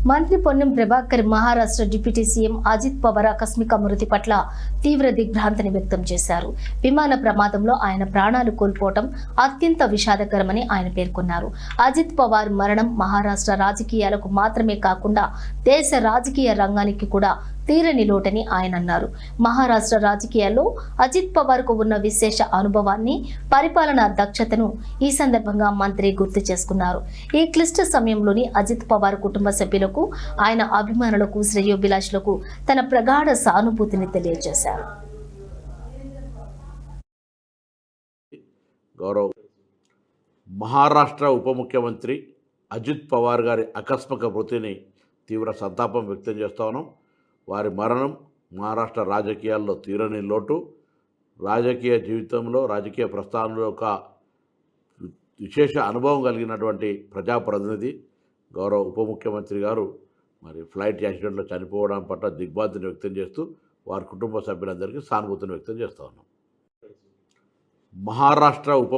మంత్రి Ponnam Prabhakar Maharashtra deputy CM Ajit Pawar ఆకస్మిక మృతి పట్ల తీవ్ర దిగ్భ్రాంతిని వ్యక్తం చేశారు. విమాన ప్రమాదంలో ఆయన ప్రాణాలు కోల్పోవడం అత్యంత విషాదకరమని ఆయన పేర్కొన్నారు. అజిత్ పవార్ మరణం మహారాష్ట్ర రాజకీయాలకు మాత్రమే కాకుండా దేశ రాజకీయ రంగానికి కూడా తీరని లోటని ఆయన అన్నారు. మహారాష్ట్ర రాజకీయాల్లో అజిత్ పవార్ కు ఉన్న విశేష అనుభవాన్ని, పరిపాలనా దక్షతను ఈ సందర్భంగా మంత్రి గుర్తు చేసుకున్నారు. ఈ క్లిష్ట సమయంలోని అజిత్ పవార్ కుటుంబ సభ్యులకు, ఆయన అభిమానులకు, శ్రేయోభిలాషులకు తన ప్రగాఢ సానుభూతిని తెలియజేశారు. గౌరవ్ మహారాష్ట్ర ఉప ముఖ్యమంత్రి అజిత్ పవార్ గారి ఆకస్మిక మృతిని తీవ్ర సంతాపం వ్యక్తం చేస్తా ఉన్నాం. వారి మరణం మహారాష్ట్ర రాజకీయాల్లో తీరని లోటు. రాజకీయ జీవితంలో, రాజకీయ ప్రస్థానంలో ఒక విశేష అనుభవం కలిగినటువంటి ప్రజాప్రతినిధి గౌరవ ఉప ముఖ్యమంత్రి గారు మరి ఫ్లైట్ యాక్సిడెంట్లో చనిపోవడం పట్ల దిగ్భ్రాంతిని వ్యక్తం చేస్తూ వారి కుటుంబ సభ్యులందరికీ సానుభూతిని వ్యక్తం చేస్తూ ఉన్నాం. మహారాష్ట్ర ఉప